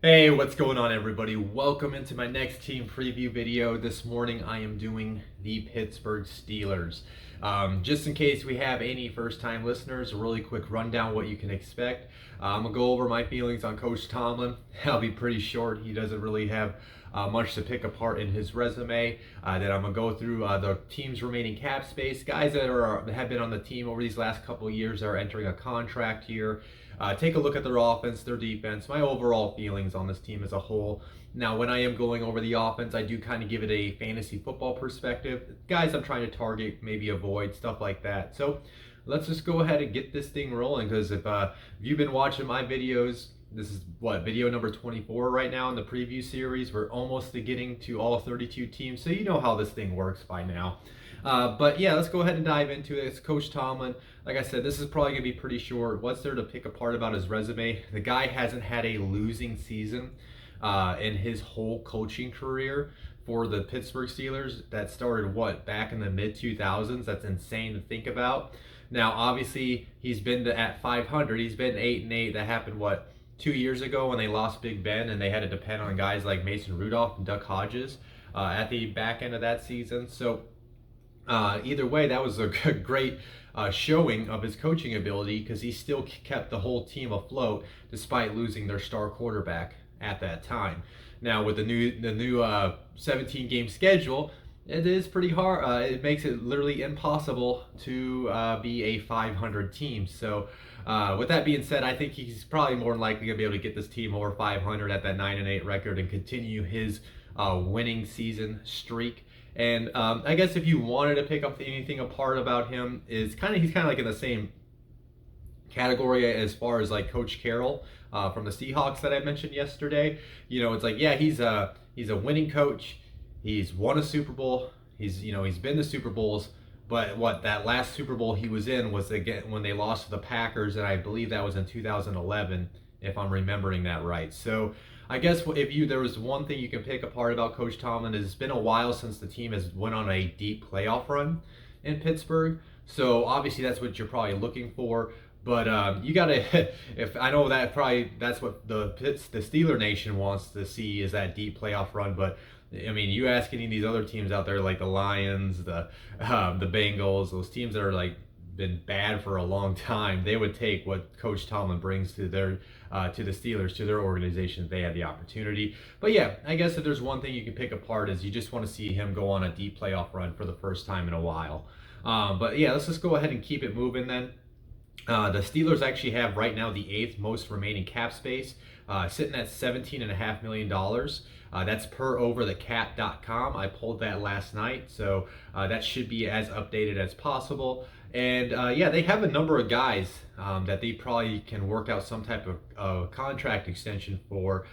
Hey, what's going on, everybody? Welcome into my next team preview video. This morning I am doing the Pittsburgh Steelers. Just in case we have any first-time listeners, a really quick rundown what you can expect. I'm going to go over my feelings on Coach Tomlin. I'll be pretty short. He doesn't really have much to pick apart in his resume. Then I'm going to go through the team's remaining cap space. Guys that have been on the team over these last couple of years are entering a contract year. Take a look at their offense, their defense, my overall feelings on this team as a whole. Now, when I am going over the offense, I do kind of give it a fantasy football perspective. Guys I'm trying to target, maybe avoid, stuff like that. So let's just go ahead and get this thing rolling, because if you've been watching my videos, this is video number 24 right now in the preview series. We're almost getting to all 32 teams, so you know how this thing works by now. But yeah, let's go ahead and dive into it. It's Coach Tomlin. Like I said, this is probably going to be pretty short. What's there to pick apart about his resume? The guy hasn't had a losing season in his whole coaching career for the Pittsburgh Steelers. That started, back in the mid-2000s? That's insane to think about. Now, obviously, he's been at 500. He's been 8-8. That happened, 2 years ago when they lost Big Ben and they had to depend on guys like Mason Rudolph and Duck Hodges at the back end of that season. So either way, that was a great showing of his coaching ability, because he still kept the whole team afloat despite losing their star quarterback at that time. Now, with the new 17-game schedule, it is pretty hard. It makes it literally impossible to be a 500 team. So with that being said, I think he's probably more than likely going to be able to get this team over 500 at that 9-8 record and continue his winning season streak. And I guess if you wanted to pick up anything apart about him, he's kind of like in the same category as far as like Coach Carroll from the Seahawks that I mentioned yesterday. You know, it's like, yeah, he's a winning coach. He's won a Super Bowl. He's been to Super Bowls. But that last Super Bowl he was in was again when they lost to the Packers, and I believe that was in 2011, if I'm remembering that right. So I guess if there was one thing you can pick apart about Coach Tomlin, is it's been a while since the team has went on a deep playoff run in Pittsburgh. So obviously that's what you're probably looking for. But you gotta, if I know that's what the Steeler Nation wants to see, is that deep playoff run. But I mean, you ask any of these other teams out there, like the Lions, the Bengals, those teams that are like been bad for a long time, they would take what Coach Tomlin brings to their to the Steelers, to their organization, if they had the opportunity. But yeah, I guess if there's one thing you can pick apart, is you just want to see him go on a deep playoff run for the first time in a while. But yeah, let's just go ahead and keep it moving then. The Steelers actually have right now the 8th most remaining cap space, sitting at $17.5 million. That's per overthecap.com. I pulled that last night, so that should be as updated as possible. And yeah, they have a number of guys that they probably can work out some type of contract extension for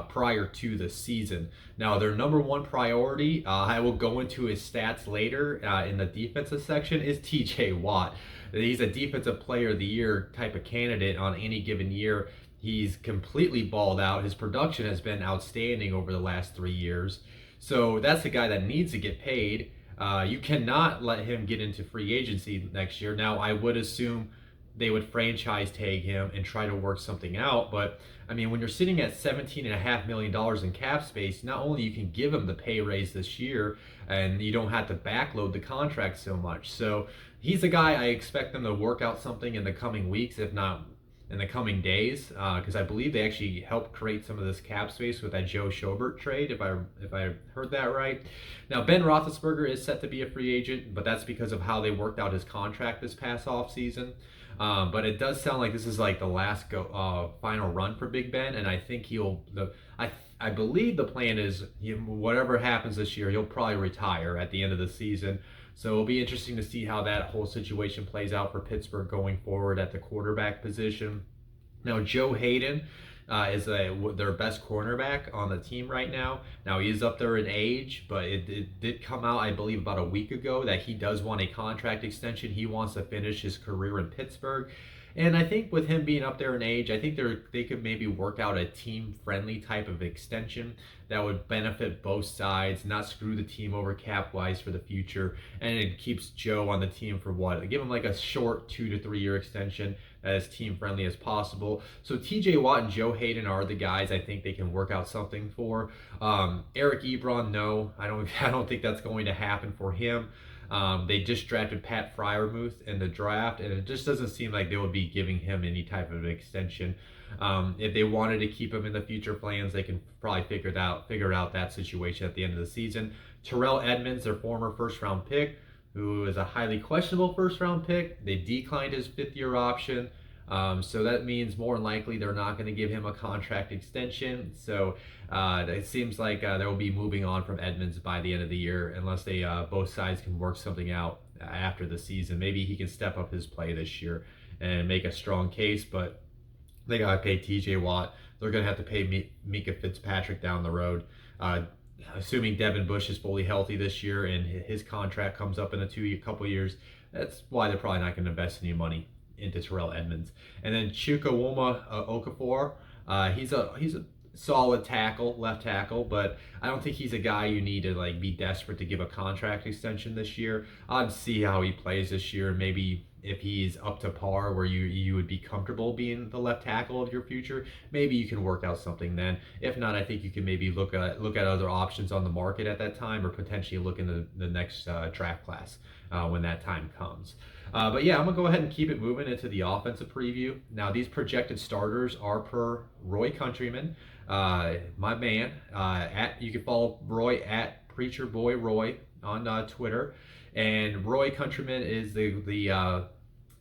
prior to the season. Now, their number one priority, I will go into his stats later in the defensive section, is TJ Watt. He's a defensive player of the year type of candidate on any given year. He's completely balled out. His production has been outstanding over the last 3 years. So that's the guy that needs to get paid. You cannot let him get into free agency next year. Now, I would assume they would franchise tag him and try to work something out. But I mean, when you're sitting at $17.5 million in cap space, not only you can give him the pay raise this year, and you don't have to backload the contract so much. So he's a guy I expect them to work out something in the coming weeks, if not in the coming days, because I believe they actually helped create some of this cap space with that Joe Schobert trade, if I heard that right. Now, Ben Roethlisberger is set to be a free agent, but that's because of how they worked out his contract this past offseason. But it does sound like this is like the last final run for Big Ben, and I think I believe the plan is whatever happens this year, he'll probably retire at the end of the season. So it'll be interesting to see how that whole situation plays out for Pittsburgh going forward at the quarterback position. Now, Joe Hayden is their best cornerback on the team right now. Now, he is up there in age, but it did come out, I believe, about a week ago that he does want a contract extension. He wants to finish his career in Pittsburgh. And I think with him being up there in age, I think they could maybe work out a team-friendly type of extension that would benefit both sides, not screw the team over cap-wise for the future, and it keeps Joe on the team for what? Give him like a short 2 to 3 year extension as team-friendly as possible. So TJ Watt and Joe Hayden are the guys I think they can work out something for. Eric Ebron, no, I don't think that's going to happen for him. They just drafted Pat Freiermuth in the draft, and it just doesn't seem like they would be giving him any type of extension. If they wanted to keep him in the future plans, they can probably figure out that situation at the end of the season. Terrell Edmonds, their former first-round pick, who is a highly questionable first-round pick. They declined his fifth-year option. So that means more than likely they're not going to give him a contract extension. So it seems like they will be moving on from Edmonds by the end of the year, unless they both sides can work something out after the season. Maybe he can step up his play this year and make a strong case, but they got to pay TJ Watt. They're going to have to pay Mika Fitzpatrick down the road. Assuming Devin Bush is fully healthy this year and his contract comes up in a couple years, that's why they're probably not going to invest any money into Terrell Edmonds. And then Chukwuma Okafor, he's a solid tackle, left tackle, but I don't think he's a guy you need to like be desperate to give a contract extension this year. I'd see how he plays this year. Maybe if he's up to par where you would be comfortable being the left tackle of your future, maybe you can work out something then. If not, I think you can maybe look at other options on the market at that time, or potentially look in the next draft class when that time comes. But yeah, I'm going to go ahead and keep it moving into the offensive preview. Now, these projected starters are per Roy Countryman, my man. You can follow Roy at Preacher Boy Roy on Twitter. And Roy Countryman is the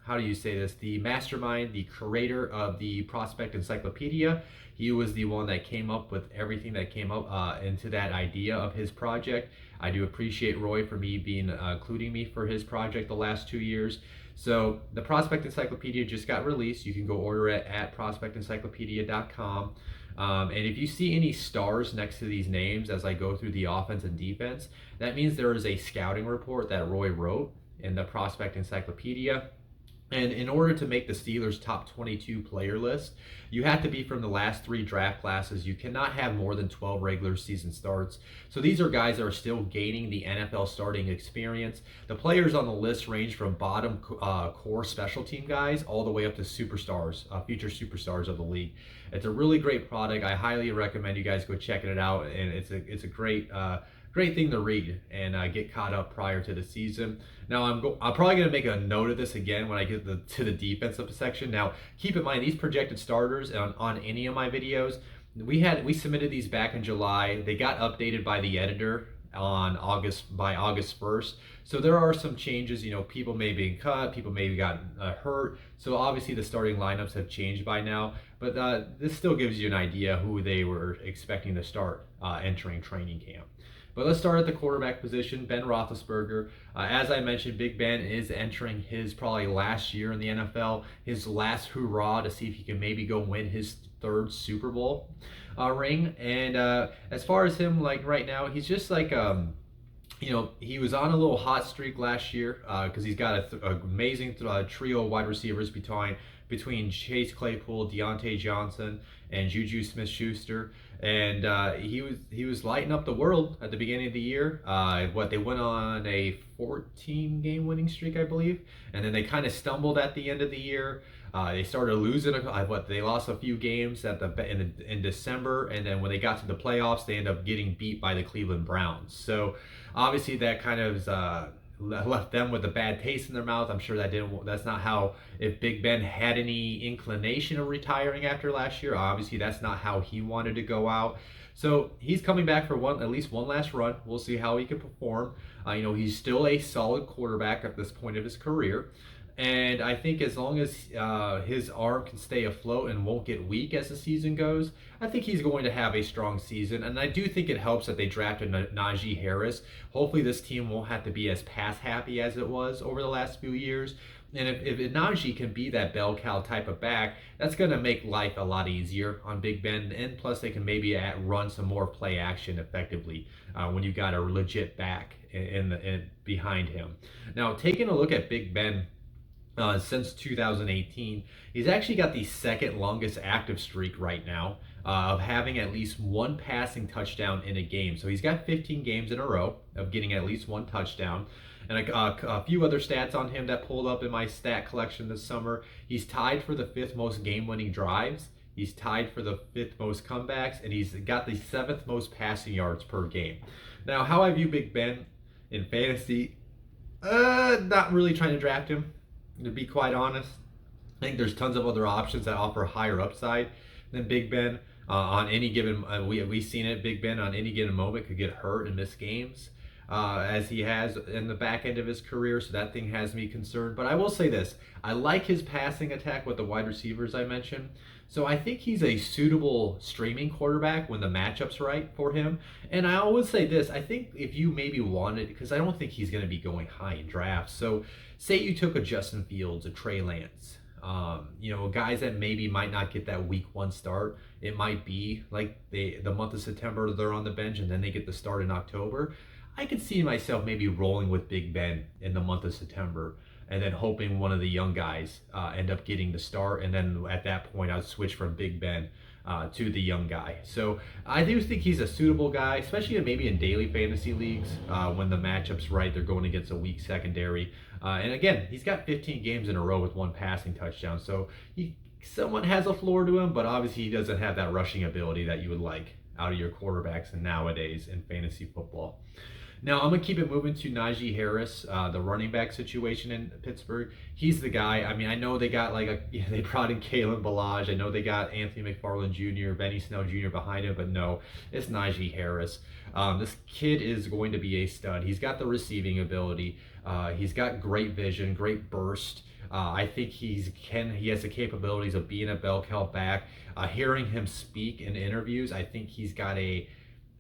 how do you say this? The mastermind, the creator of the Prospect Encyclopedia. He was the one that came up with everything that came up into that idea of his project. I do appreciate Roy for including me for his project the last 2 years. So the Prospect Encyclopedia just got released. You can go order it at prospectencyclopedia.com. And if you see any stars next to these names as I go through the offense and defense, that means there is a scouting report that Roy wrote in the Prospect Encyclopedia. And in order to make the Steelers' top 22 player list, you have to be from the last 3 draft classes. You cannot have more than 12 regular season starts. So these are guys that are still gaining the NFL starting experience. The players on the list range from bottom core special team guys all the way up to superstars, future superstars of the league. It's a really great product. I highly recommend you guys go checking it out. And it's a great thing to read and get caught up prior to the season. Now, I'm probably going to make a note of this again when I get to the defensive section. Now, keep in mind, these projected starters on any of my videos, we submitted these back in July. They got updated by the editor by August 1st. So there are some changes. People may be cut, people may have gotten hurt. So obviously the starting lineups have changed by now. But this still gives you an idea who they were expecting to start entering training camp. But let's start at the quarterback position. Ben Roethlisberger. As I mentioned, Big Ben is entering his probably last year in the NFL, his last hurrah to see if he can maybe go win his 3rd Super Bowl ring. And as far as him, like right now, he's just like, he was on a little hot streak last year because he's got an amazing trio of wide receivers between Chase Claypool, Deontay Johnson, and Juju Smith-Schuster. And he was lighting up the world at the beginning of the year. They went on a 14-game winning streak, I believe, and then they kind of stumbled at the end of the year. They started losing. They lost a few games in December, and then when they got to the playoffs, they ended up getting beat by the Cleveland Browns. So obviously that kind of left them with a bad taste in their mouth. I'm sure that's not how, if Big Ben had any inclination of retiring after last year, obviously that's not how he wanted to go out. So he's coming back for at least one last run. We'll see how he can perform. He's still a solid quarterback at this point of his career. And I think as long as his arm can stay afloat and won't get weak as the season goes, I think he's going to have a strong season. And I do think it helps that they drafted Naji Harris. Hopefully this team won't have to be as pass happy as it was over the last few years. And if Naji can be that bell cow type of back, that's going to make life a lot easier on Big Ben. And plus they can maybe run some more play action effectively when you got a legit back behind him. Now, taking a look at Big Ben, since 2018. He's actually got the second longest active streak right now of having at least one passing touchdown in a game. So he's got 15 games in a row of getting at least one touchdown. And a few other stats on him that pulled up in my stat collection this summer. He's tied for the fifth most game-winning drives. He's tied for the fifth most comebacks, and he's got the seventh most passing yards per game. Now, how I view Big Ben in fantasy, not really trying to draft him, to be quite honest. I think there's tons of other options that offer higher upside than Big Ben. On any given, we've seen it. Big Ben on any given moment could get hurt and miss games, as he has in the back end of his career. So that thing has me concerned. But I will say this: I like his passing attack with the wide receivers I mentioned. So I think he's a suitable streaming quarterback when the matchup's right for him. And I always say this: I think if you maybe wanted, because I don't think he's going to be going high in drafts. So say you took a Justin Fields, a Trey Lance. Guys that maybe might not get that week one start. It might be like the month of September they're on the bench and then they get the start in October. I could see myself maybe rolling with Big Ben in the month of September and then hoping one of the young guys end up getting the start. And then at that point, I'd switch from Big Ben to the young guy. So I do think he's a suitable guy, especially maybe in daily fantasy leagues when the matchup's right. They're going against a weak secondary. And again, he's got 15 games in a row with one passing touchdown. So he somewhat has a floor to him, but obviously he doesn't have that rushing ability that you would like out of your quarterbacks nowadays in fantasy football. Now, I'm going to keep it moving to Naji Harris, the running back situation in Pittsburgh. He's the guy. I mean, I know they got they brought in Kalen Ballage. I know they got Anthony McFarland Jr., Benny Snell Jr. behind him, but no, it's Naji Harris. This kid is going to be a stud. He's got the receiving ability. He's got great vision, great burst. I think he has the capabilities of being a bell cow back. Hearing him speak in interviews, I think he's got a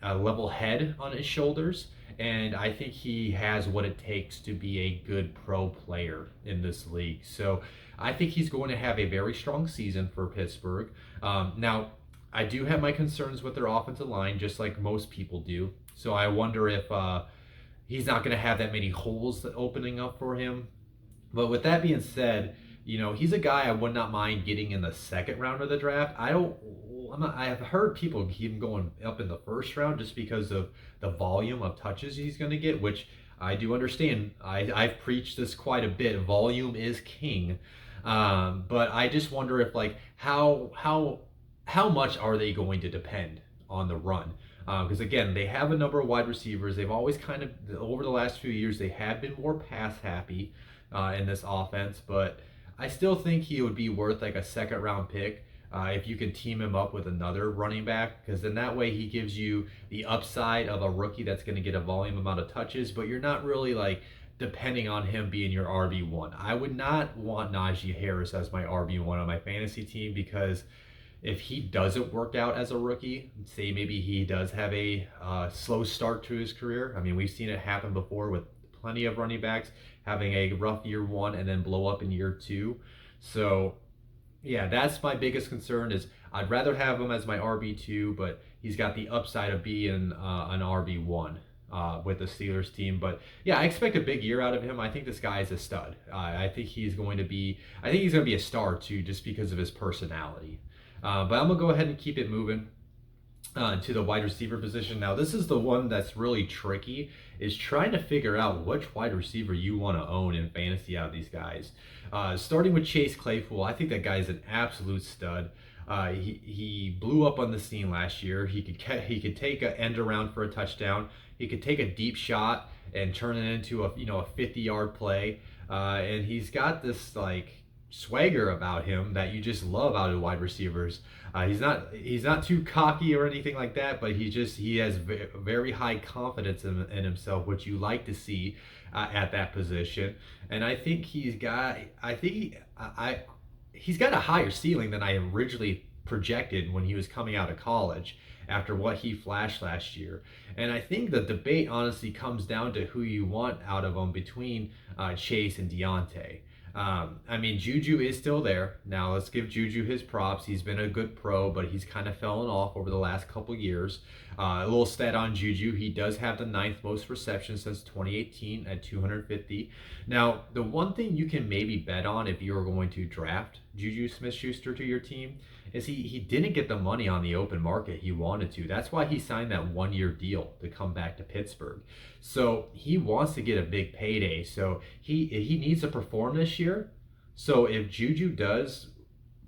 level head on his shoulders. And I think he has what it takes to be a good pro player in this league. So I think he's going to have a very strong season for Pittsburgh. Now, I do have my concerns with their offensive line, just like most people do. So I wonder if he's not going to have that many holes opening up for him. But with that being said, he's a guy I would not mind getting in the second round of the draft. I have heard people keep him going up in the first round just because of the volume of touches he's going to get, which I do understand. I've preached this quite a bit. Volume is king. But I just wonder if how much are they going to depend on the run? Because again, they have a number of wide receivers. They've always kind of, over the last few years, they have been more pass happy in this offense. But I still think he would be worth like a second round pick. If you can team him up with another running back, because then that way he gives you the upside of a rookie that's going to get a volume amount of touches, but you're not really depending on him being your RB1. I would not want Naji Harris as my RB1 on my fantasy team, because if he doesn't work out as a rookie, say maybe he does have a slow start to his career. I mean, we've seen it happen before with plenty of running backs having a rough year one and then blow up in year two. So yeah, that's my biggest concern. Is I'd rather have him as my RB2, but he's got the upside of being an RB1 with the Steelers team. But yeah, I expect a big year out of him. I think this guy is a stud. I think he's going to be a star too, just because of his personality. But I'm gonna go ahead and keep it moving to the wide receiver position. Now, this is the one that's really tricky, is trying to figure out which wide receiver you want to own in fantasy out of these guys. Starting with Chase Clayfool, I think that guy's an absolute stud. He blew up on the scene last year. He could take an end around for a touchdown. He could take a deep shot and turn it into a 50-yard play. And he's got this swagger about him that you just love out of wide receivers. He's not too cocky or anything like that, but he has very high confidence in himself, which you like to see at that position. And I think he's got a higher ceiling than I originally projected when he was coming out of college after what he flashed last year. And I think the debate honestly comes down to who you want out of him between Chase and Deontay. I mean, Juju is still there. Now, let's give Juju his props. He's been a good pro, but he's kind of fallen off over the last couple years. A little stat on Juju, he does have the ninth most receptions since 2018 at 250. Now, the one thing you can maybe bet on if you are going to draft Juju Smith-Schuster to your team is he didn't get the money on the open market he wanted to. That's why he signed that 1-year deal to come back to Pittsburgh. So he wants to get a big payday. So he needs to perform this year. So if Juju does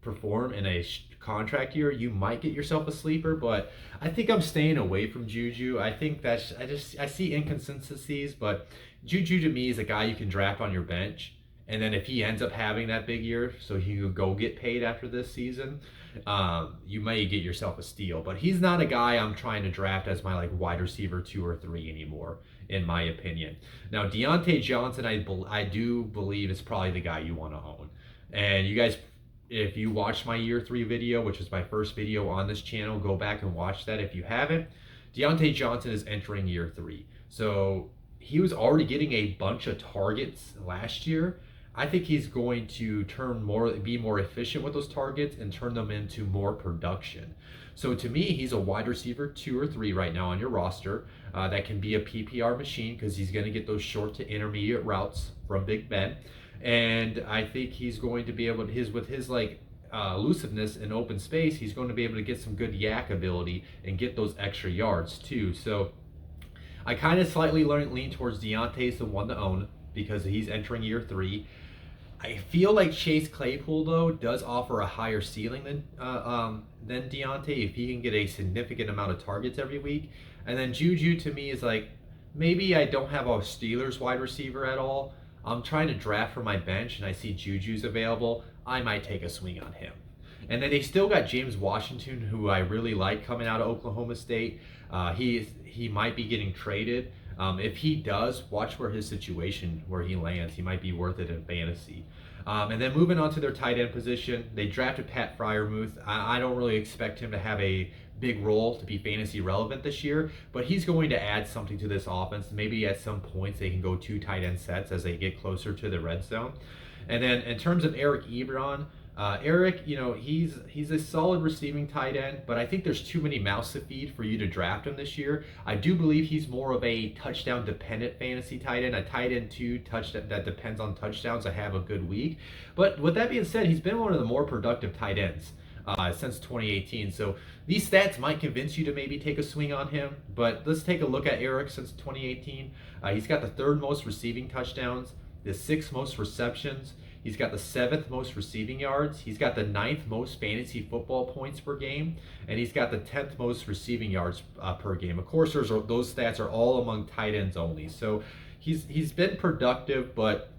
perform in a contract year, you might get yourself a sleeper, but I think I'm staying away from Juju. I think I see inconsistencies, but Juju to me is a guy you can draft on your bench, and then if he ends up having that big year, so he could go get paid after this season, you may get yourself a steal. But he's not a guy I'm trying to draft as my like wide receiver 2 or 3 anymore, in my opinion. Now Deonte Johnson, I do believe is probably the guy you want to own, and you guys, if you watched my year 3 video, which was my first video on this channel, go back and watch that if you haven't. Deontay Johnson is entering year 3. So he was already getting a bunch of targets last year. I think he's going to be more efficient with those targets and turn them into more production. So to me, he's a wide receiver 2 or 3 right now on your roster. That can be a PPR machine because he's going to get those short to intermediate routes from Big Ben. And I think he's going to be able to, with his elusiveness in open space, he's going to be able to get some good yak ability and get those extra yards too. So I kind of slightly lean towards Deontay's the one to own because he's entering year 3. I feel like Chase Claypool though does offer a higher ceiling than Deontay if he can get a significant amount of targets every week. And then Juju to me is like, maybe I don't have a Steelers wide receiver at all. I'm trying to draft for my bench and I see Juju's available. I might take a swing on him. And then they still got James Washington, who I really like coming out of Oklahoma State. He might be getting traded. If he does, watch where his situation, where he lands. He might be worth it in fantasy. And then moving on to their tight end position, they drafted Pat Freiermuth. I don't really expect him to have a big role to be fantasy relevant this year, but he's going to add something to this offense. Maybe at some points they can go 2 tight end sets as they get closer to the red zone. And then in terms of Eric Ebron, Eric, he's a solid receiving tight end, but I think there's too many mouths to feed for you to draft him this year. I do believe he's more of a touchdown dependent fantasy tight end, a tight end 2 touchdown that depends on touchdowns to have a good week. But with that being said, he's been one of the more productive tight ends since 2018. So these stats might convince you to maybe take a swing on him, but let's take a look at Eric since 2018. He's got the 3rd most receiving touchdowns, the 6th most receptions. He's got the 7th most receiving yards. He's got the 9th most fantasy football points per game. And he's got the 10th most receiving yards per game. Of course, those stats are all among tight ends only. So he's been productive, but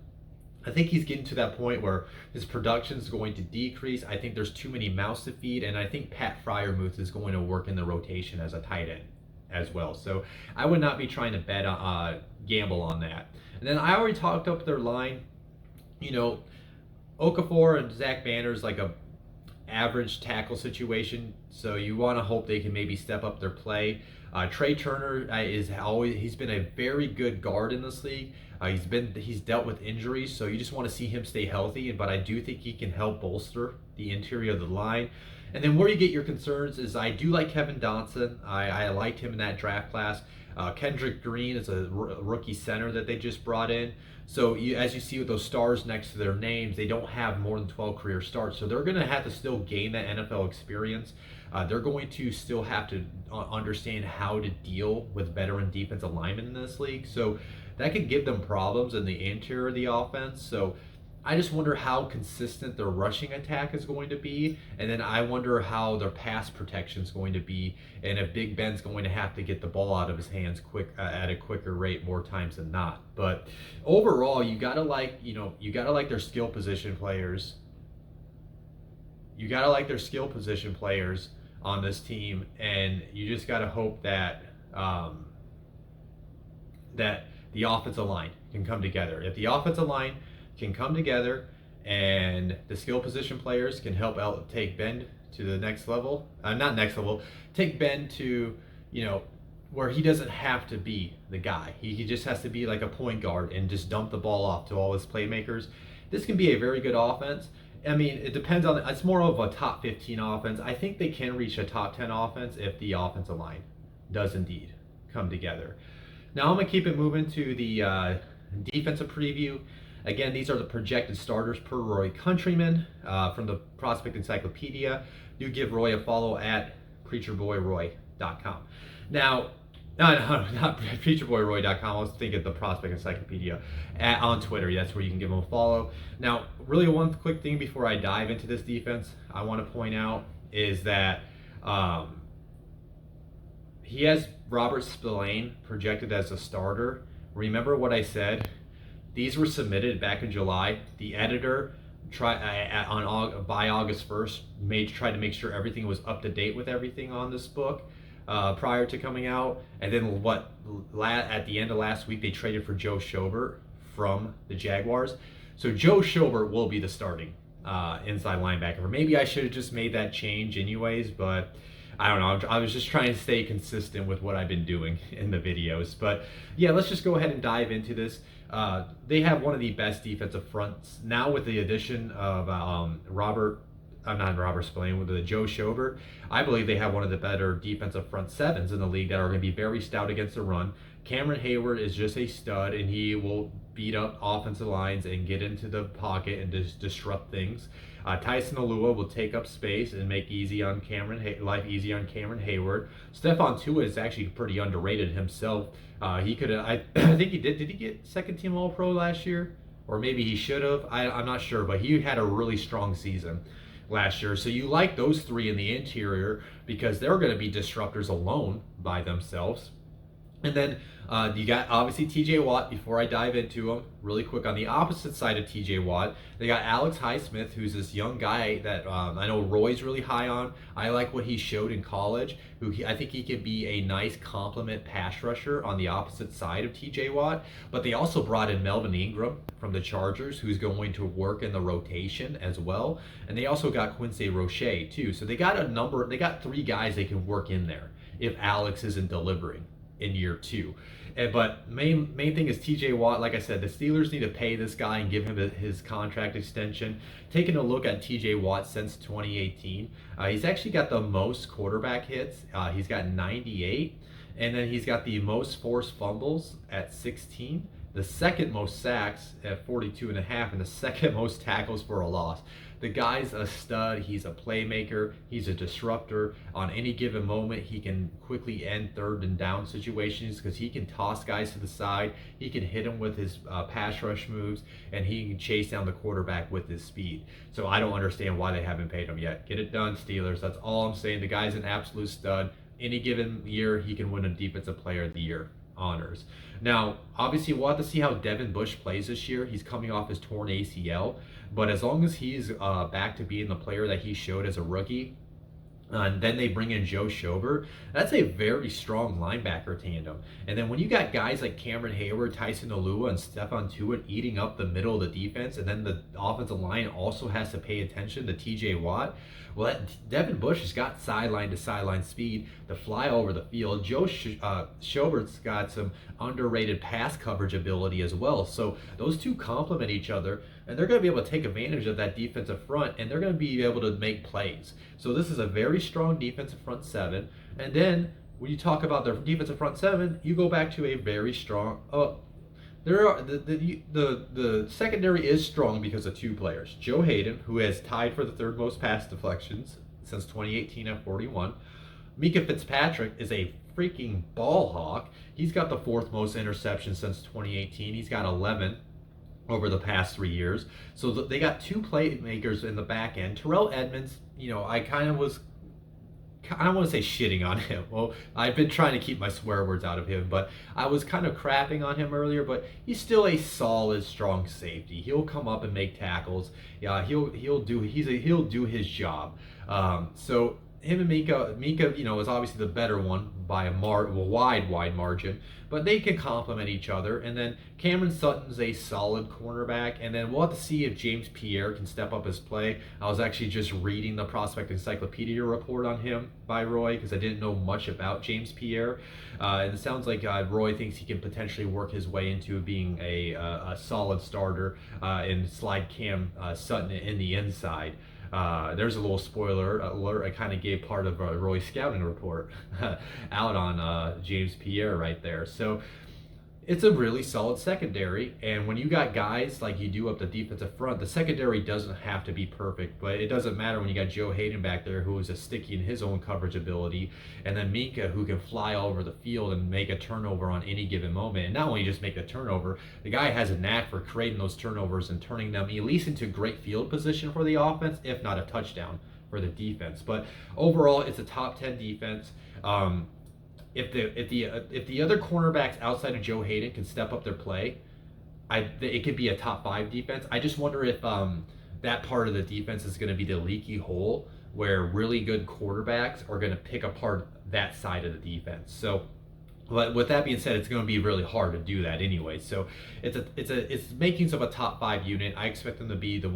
I think he's getting to that point where his production is going to decrease. I think there's too many mouths to feed. And I think Pat Freiermuth is going to work in the rotation as a tight end as well. So I would not be trying to gamble on that. And then I already talked up their line. Okafor and Zach Banner's like a average tackle situation, so you want to hope they can maybe step up their play. Trey Turner he's been a very good guard in this league. He's dealt with injuries, so you just want to see him stay healthy. But I do think he can help bolster the interior of the line. And then where you get your concerns is I do like Kevin Dotson. I liked him in that draft class. Kendrick Green is a rookie center that they just brought in. So as you see with those stars next to their names, they don't have more than 12 career starts. So they're going to have to still gain that NFL experience. They're going to still have to understand how to deal with veteran defensive linemen in this league. So that could give them problems in the interior of the offense. So I just wonder how consistent their rushing attack is going to be, and then I wonder how their pass protection is going to be, and if Big Ben's going to have to get the ball out of his hands at a quicker rate more times than not. But overall, you gotta like their skill position players. You gotta like their skill position players on this team, and you just gotta hope that that the offensive line can come together. If the offensive line can come together and the skill position players can help out take Ben to the next level, take Ben to, where he doesn't have to be the guy. He just has to be like a point guard and just dump the ball off to all his playmakers. this can be a very good offense. I mean, it depends on, it's more of a top 15 offense. I think they can reach a top 10 offense if the offensive line does indeed come together. Now I'm going to keep it moving to the defensive preview. Again, these are the projected starters per Roy Countryman from the Prospect Encyclopedia. Do give Roy a follow at preacherboyroy.com. Now, no, not preacherboyroy.com. I was thinking the Prospect Encyclopedia on Twitter. That's where you can give him a follow. Now, really one quick thing before I dive into this defense I want to point out is that he has Robert Spillane projected as a starter. Remember what I said? These were submitted back in July. The editor by August 1st tried to make sure everything was up to date with everything on this book prior to coming out. And then at the end of last week, they traded for Joe Schobert from the Jaguars. So Joe Schobert will be the starting inside linebacker. Or maybe I should have just made that change anyways, but I don't know. I was just trying to stay consistent with what I've been doing in the videos. But yeah, let's just go ahead and dive into this. They have one of the best defensive fronts now with the addition of not Robert Spillane, with the Joe Schobert. I believe they have one of the better defensive front sevens in the league that are going to be very stout against the run. Cameron Hayward is just a stud, and he will beat up offensive lines and get into the pocket and just disrupt things. Tyson Alua will take up space and make life easy on Cameron Hayward. Stephon Tua is actually pretty underrated himself. He could have, I think he did. Did he get second team All Pro last year? Or maybe he should have. I'm not sure, but he had a really strong season last year. So you like those three in the interior because they're going to be disruptors alone by themselves. And then you got obviously TJ Watt. Before I dive into him, really quick on the opposite side of TJ Watt, they got Alex Highsmith, who's this young guy that I know Roy's really high on. I like what he showed in college. I think he could be a nice complement pass rusher on the opposite side of TJ Watt. But they also brought in Melvin Ingram from the Chargers, who's going to work in the rotation as well. And they also got Quincy Roche too. So they got three guys they can work in there if Alex isn't delivering in year two. But main thing is TJ Watt. Like I said, the Steelers need to pay this guy and give him his contract extension. Taking a look at TJ Watt since 2018, he's actually got the most quarterback hits. He's got 98, and then he's got the most forced fumbles at 16, the second most sacks at 42.5, and the second most tackles for a loss. The guy's a stud. He's a playmaker. He's a disruptor. On any given moment, he can quickly end third and down situations because he can toss guys to the side. He can hit them with his pass rush moves, and he can chase down the quarterback with his speed. So I don't understand why they haven't paid him yet. Get it done, Steelers. That's all I'm saying. The guy's an absolute stud. Any given year, he can win a Defensive Player of the Year honors. Now, obviously, we'll have to see how Devin Bush plays this year. He's coming off his torn ACL, but as long as he's back to being the player that he showed as a rookie, and then they bring in Joe Schobert, that's a very strong linebacker tandem. And then when you got guys like Cameron Hayward, Tyson Alua, and Stephon Tua eating up the middle of the defense, and then the offensive line also has to pay attention to TJ Watt, well, Devin Bush has got sideline to sideline speed to fly over the field. Joe Schobert's got some underrated pass coverage ability as well. So those two complement each other, and they're going to be able to take advantage of that defensive front, and they're going to be able to make plays. So this is a very strong defensive front seven. And then when you talk about their defensive front seven, you go back to a very strong. The secondary is strong because of two players. Joe Hayden, who has tied for the third most pass deflections since 2018 at 41. Mika Fitzpatrick is a freaking ball hawk. He's got the fourth most interceptions since 2018. He's got 11 over the past 3 years. So they got two playmakers in the back end. Terrell Edmonds, I don't want to say shitting on him. Well, I've been trying to keep my swear words out of him, but I was kind of crapping on him earlier, but he's still a solid, strong safety. He'll come up and make tackles. Yeah, he'll do his job. him and Mika, is obviously the better one by a wide margin, but they can complement each other. And then Cameron Sutton's a solid cornerback, and then we'll have to see if James Pierre can step up his play. I was actually just reading the Prospect Encyclopedia report on him by Roy because I didn't know much about James Pierre, and it sounds like Roy thinks he can potentially work his way into being a solid starter and slide Cam Sutton in the inside. There's a little spoiler alert. I kind of gave part of Roy's scouting report out on James Pierre right there. So it's a really solid secondary, and when you got guys like you do up the defensive front, the secondary doesn't have to be perfect, but it doesn't matter when you got Joe Hayden back there who is a sticky in his own coverage ability, and then Mika who can fly all over the field and make a turnover on any given moment. And not only just make a turnover, the guy has a knack for creating those turnovers and turning them at least into great field position for the offense, if not a touchdown for the defense. But overall, it's a top 10 defense. If the other cornerbacks outside of Joe Hayden can step up their play, it could be a top 5 defense. I just wonder if that part of the defense is going to be the leaky hole where really good quarterbacks are going to pick apart that side of the defense. So, but with that being said, it's going to be really hard to do that anyway. So it's makings of a top 5 unit. I expect them to be the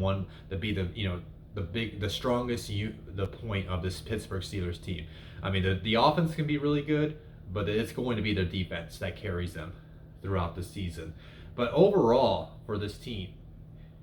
strongest the point of this Pittsburgh Steelers team. I mean, the offense can be really good, but it's going to be their defense that carries them throughout the season. But overall, for this team,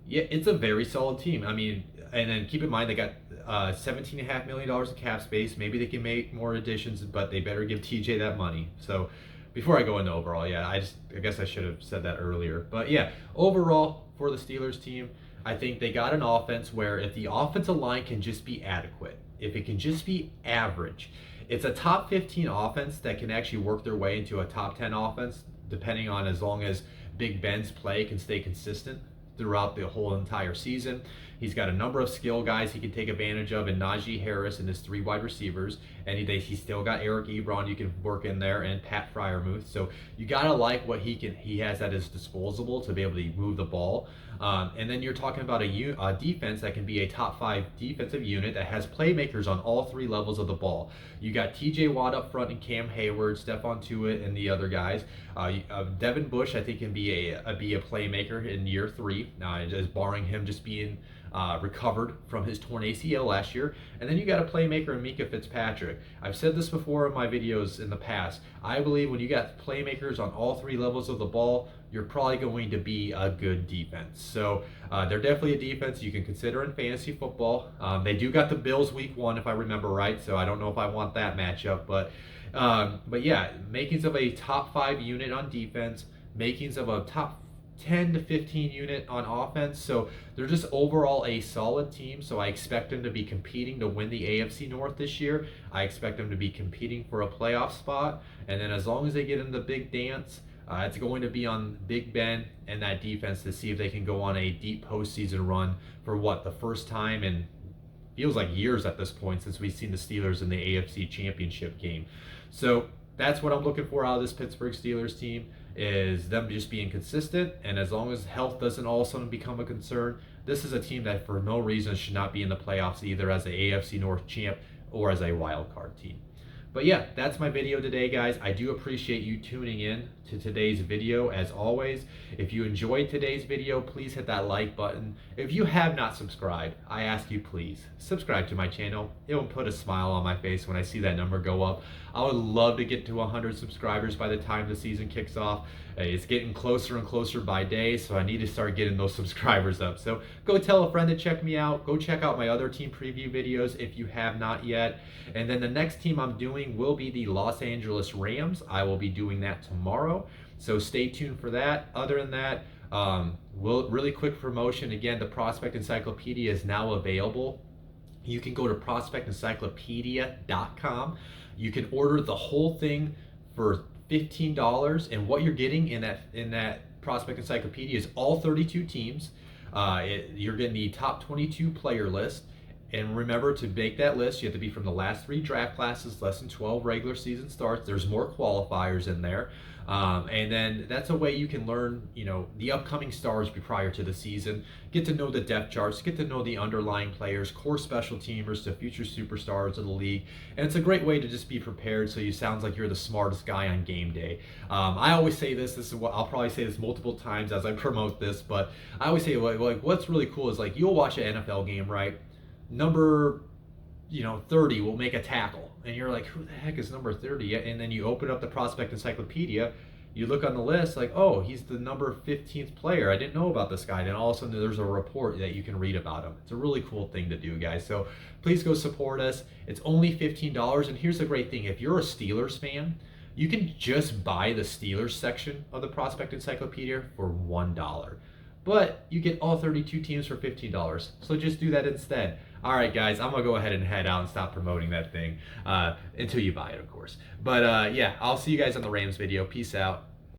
yeah, it's a very solid team. I mean, and then keep in mind they got $17.5 million in cap space. Maybe they can make more additions, but they better give TJ that money. So before I go into overall, yeah, I guess I should have said that earlier. But yeah, overall for the Steelers team, I think they got an offense where if the offensive line can just be adequate, if it can just be average, it's a top 15 offense that can actually work their way into a top 10 offense, depending on as long as Big Ben's play can stay consistent throughout the whole entire season. He's got a number of skill guys he can take advantage of in Naji Harris and his 3 wide receivers, and he's still got Eric Ebron you can work in there and Pat Fryermuth. So you gotta like what he has at his disposal to be able to move the ball. And then you're talking about a defense that can be a top 5 defensive unit that has playmakers on all 3 levels of the ball. You got TJ Watt up front and Cam Hayward, Stephon Tuitt, and the other guys. Devin Bush, I think, can be a playmaker in year 3, just barring him just being recovered from his torn ACL last year. And then you got a playmaker in Mika Fitzpatrick. I've said this before in my videos in the past. I believe when you got playmakers on all 3 levels of the ball, you're probably going to be a good defense. So they're definitely a defense you can consider in fantasy football. They do got the Bills week 1, if I remember right, so I don't know if I want that matchup. But yeah, makings of a top 5 unit on defense, makings of a top 10 to 15 unit on offense. So they're just overall a solid team. So I expect them to be competing to win the AFC North this year. I expect them to be competing for a playoff spot. And then as long as they get in the big dance, it's going to be on Big Ben and that defense to see if they can go on a deep postseason run for the first time in feels like years at this point since we've seen the Steelers in the AFC Championship game. So that's what I'm looking for out of this Pittsburgh Steelers team, is them just being consistent, and as long as health doesn't all of a sudden become a concern, this is a team that for no reason should not be in the playoffs either as the AFC North champ or as a wild card team. But yeah, that's my video today, guys. I do appreciate you tuning in to today's video. As always, if you enjoyed today's video, please hit that like button. If you have not subscribed, I ask you please subscribe to my channel. It will put a smile on my face when I see that number go up. I would love to get to 100 subscribers by the time the season kicks off. It's getting closer and closer by day, so I need to start getting those subscribers up. So go tell a friend to check me out. Go check out my other team preview videos if you have not yet. And then the next team I'm doing will be the Los Angeles Rams. I will be doing that tomorrow, so stay tuned for that. Other than that, really quick promotion. Again, the Prospect Encyclopedia is now available. You can go to prospectencyclopedia.com. You can order the whole thing for $15, and what you're getting in that Prospect Encyclopedia is all 32 teams. You're getting the top 22 player list, And remember, to make that list, you have to be from the last 3 draft classes, less than 12 regular season starts. There's more qualifiers in there. And then that's a way you can learn, the upcoming stars prior to the season, get to know the depth charts, get to know the underlying players, core special teamers to future superstars of the league. And it's a great way to just be prepared so you sounds like you're the smartest guy on game day. I always say this is what I'll probably say this multiple times as I promote this, but I always say like what's really cool is like you'll watch an NFL game, right? Number 30 will make a tackle, and you're like, who the heck is number 30? And then you open up the prospect encyclopedia, you look on the list, like, oh, he's the number 15th player. I didn't know about this guy. Then all of a sudden there's a report that you can read about him. It's a really cool thing to do, guys. So please go support us. It's only $15. And here's the great thing. If you're a Steelers fan, you can just buy the Steelers section of the prospect encyclopedia for $1. But you get all 32 teams for $15. So just do that instead. All right, guys, I'm going to go ahead and head out and stop promoting that thing until you buy it, of course. But yeah, I'll see you guys on the Rams video. Peace out.